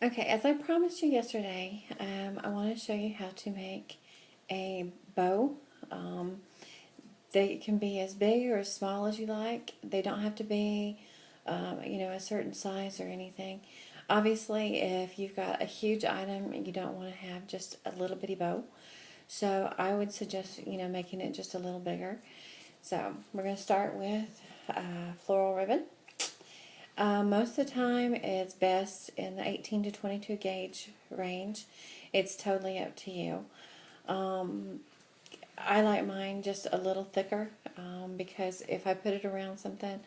Okay, as I promised you yesterday, I want to show you how to make a bow. Um, they can be as big or as small as you like. They don't have to be, a certain size or anything. Obviously, if you've got a huge item, you don't want to have just a little bitty bow. So I would suggest, making it just a little bigger. So we're going to start with floral ribbon. Most of the time, it's best in the 18 to 22 gauge range. It's totally up to you. Um, I like mine just a little thicker because if I put it around something,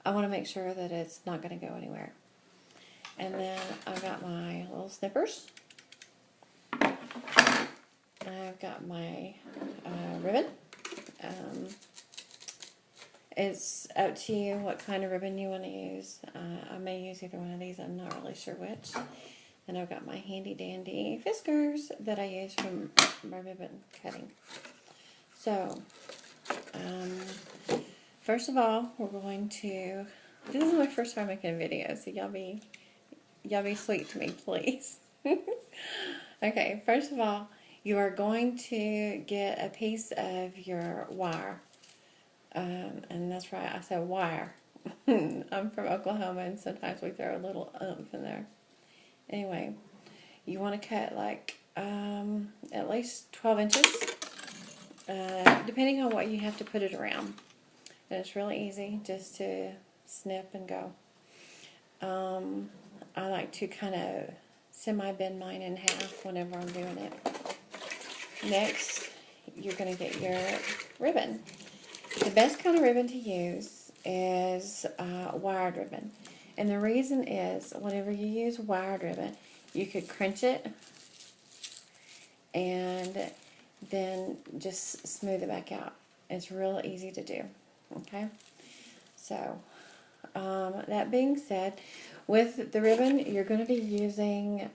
I want to make sure that it's not going to go anywhere. And then I've got my little snippers. I've got my ribbon. Um, It's up to you what kind of ribbon you want to use. I may use either one of these. I'm not really sure which. And I've got my handy dandy whiskers that I use from my ribbon cutting. So, first of all, we're going to. This is my first time making a video, so y'all be sweet to me, please. Okay, first of all, you are going to get a piece of your wire. And that's right, I said wire. I'm from Oklahoma, and sometimes we throw a little oomph in there. Anyway, you want to cut like at least 12 inches, depending on what you have to put it around. And it's really easy just to snip and go. I like to kind of semi-bend mine in half whenever I'm doing it. Next, you're going to get your ribbon. The best kind of ribbon to use is wired ribbon. And the reason is, whenever you use wired ribbon, you could crunch it and then just smooth it back out. It's real easy to do. Okay? So, that being said, with the ribbon, you're going to be using,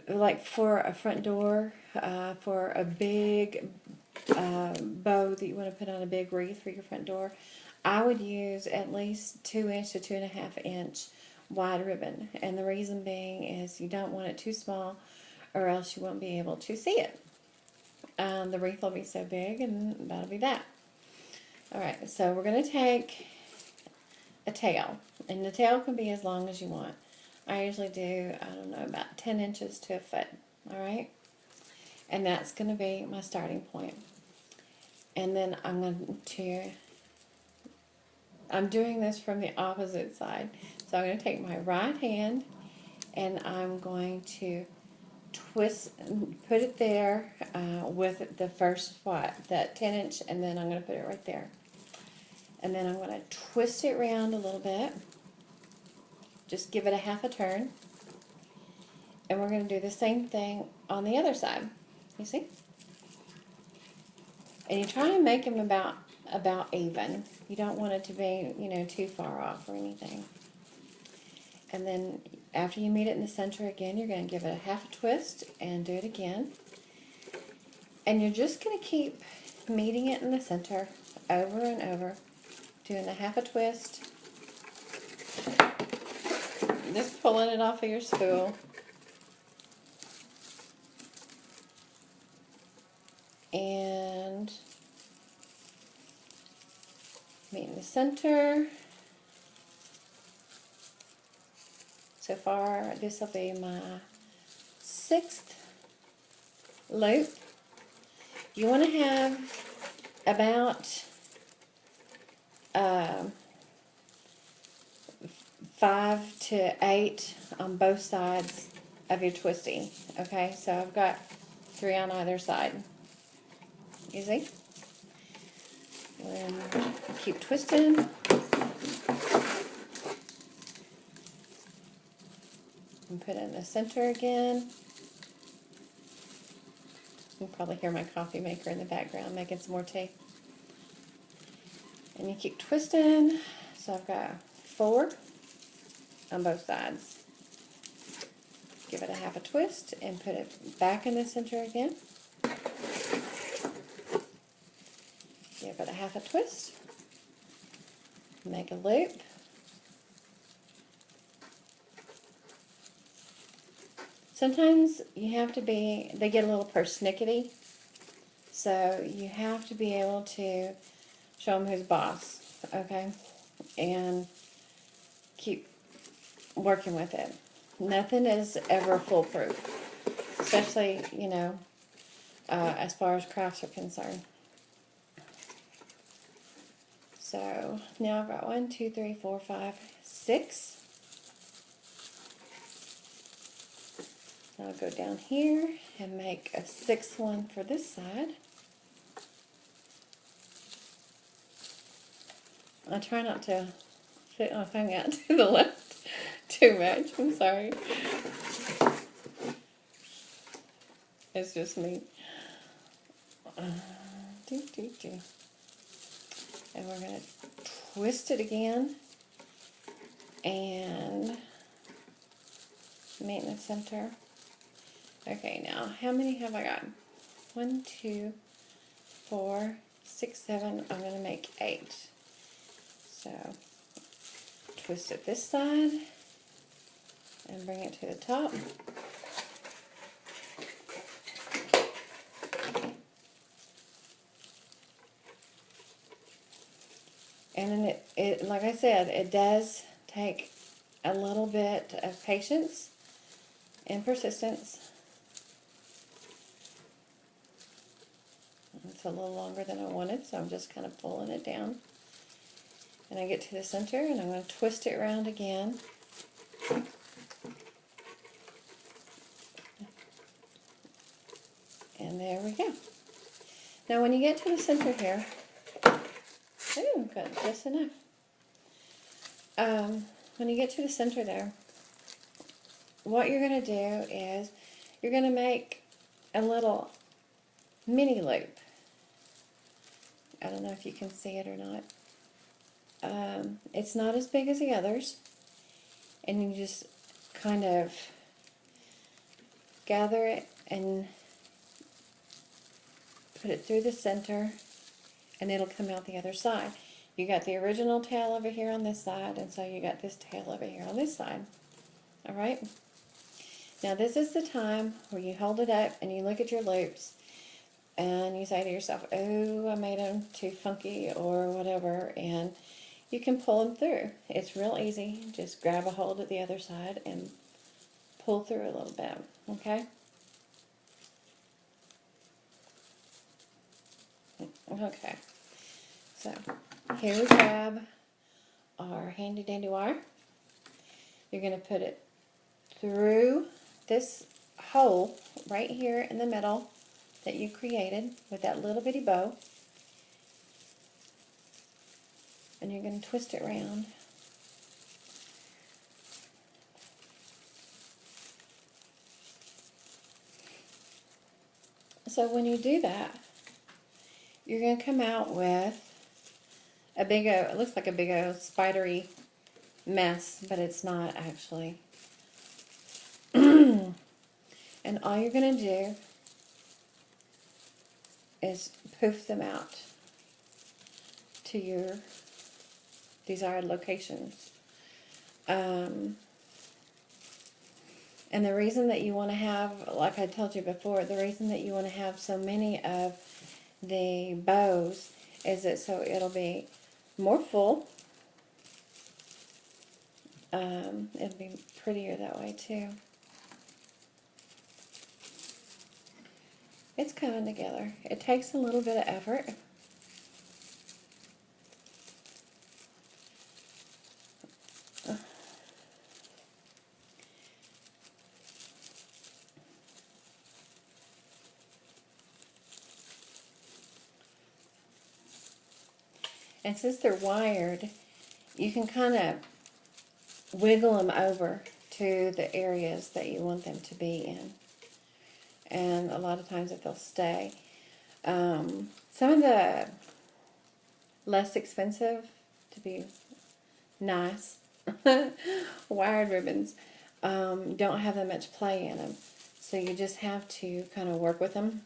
like for a front door, for a big bow that you want to put on a big wreath for your front door, I would use at least 2-inch to 2.5-inch wide ribbon. And the reason being is you don't want it too small or else you won't be able to see it. The wreath will be so big, and that'll be that. Alright, so we're going to take a tail. And the tail can be as long as you want. I usually do, I don't know, about 10 inches to a foot. Alright? And that's going to be my starting point. And then I'm doing this from the opposite side. So I'm going to take my right hand and I'm going to put it there with the first spot, that 10-inch, and then I'm going to put it right there. And then I'm going to twist it around a little bit. Just give it a half a turn. And we're going to do the same thing on the other side. You see? And you try and make them about even. You don't want it to be, too far off or anything. And then after you meet it in the center again, you're going to give it a half a twist and do it again. And you're just going to keep meeting it in the center over and over, doing a half a twist. Just pulling it off of your spool. And meet in the center. So far, this will be my 6th loop. You want to have about 5 to 8 on both sides of your twisty. Okay, so I've got 3 on either side. Easy. And keep twisting. And put it in the center again. You can probably hear my coffee maker in the background making some more tea. And you keep twisting. So I've got 4 on both sides. Give it a half a twist and put it back in the center again. Give it a half a twist. Make a loop. sometimes you have to be, they get a little persnickety, so you have to be able to show them who's boss, okay? And keep working with it. Nothing is ever foolproof, especially, you know, as far as crafts are concerned. So now I've got 1, 2, 3, 4, 5, 6. I'll go down here and make a 6th one for this side. I try not to fit my finger out to the left too much. I'm sorry. It's just me. And we're going to twist it again and meet in the center. Okay, now how many have I got? 1, 2, 4, 6, 7. I'm going to make 8. So twist it this side and bring it to the top. And then it, like I said, it does take a little bit of patience and persistence. It's a little longer than I wanted, so I'm just kind of pulling it down. And I get to the center, and I'm going to twist it around again. And there we go. Now when you get to the center here, ooh, got just enough. When you get to the center there, what you're going to do is you're going to make a little mini loop. I don't know if you can see it or not. It's not as big as the others, and you just kind of gather it and put it through the center, and it'll come out the other side. You got the original tail over here on this side, and so you got this tail over here on this side. Alright? Now this is the time where you hold it up and you look at your loops and you say to yourself, oh, I made them too funky or whatever, and you can pull them through. It's real easy. Just grab a hold of the other side and pull through a little bit. Okay? Okay. So here we grab our handy dandy wire. You're going to put it through this hole right here in the middle that you created with that little bitty bow. And you're going to twist it around. So when you do that, you're going to come out with a big old, it looks like a big old spidery mess, but it's not actually. And all you're going to do is poof them out to your desired locations. And the reason that you want to have, like I told you before, the reason that you want to have so many of the bows is that so it'll be more full. It'll be prettier that way too. It's coming together. It takes a little bit of effort. And since they're wired, you can kind of wiggle them over to the areas that you want them to be in. And a lot of times if they'll stay. Some of the less expensive, to be nice, wired ribbons don't have that much play in them. So you just have to kind of work with them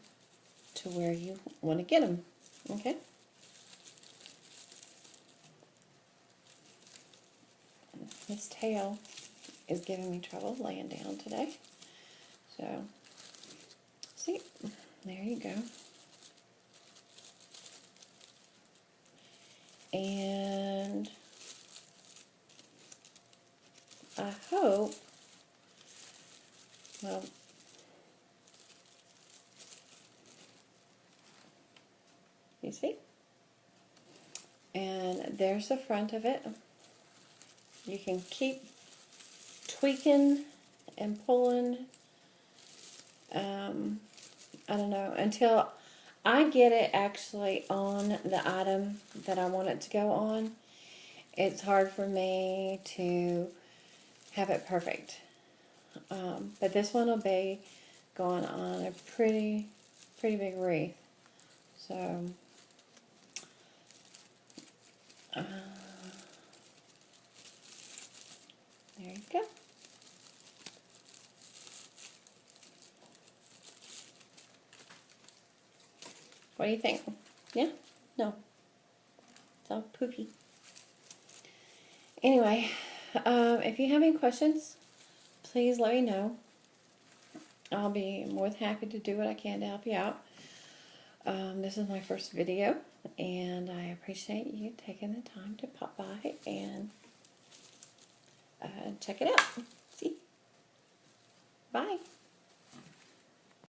to where you want to get them. Okay? This tail is giving me trouble laying down today. So, see, there you go. And I hope, well, you see? And there's the front of it. You can keep tweaking and pulling, I don't know, until I get it actually on the item that I want it to go on. It's hard for me to have it perfect. But this one will be going on a pretty big wreath. So, there you go. What do you think? Yeah? No. It's all poofy. Anyway, if you have any questions, please let me know. I'll be more than happy to do what I can to help you out. This is my first video, and I appreciate you taking the time to pop by and check it out. See? Bye.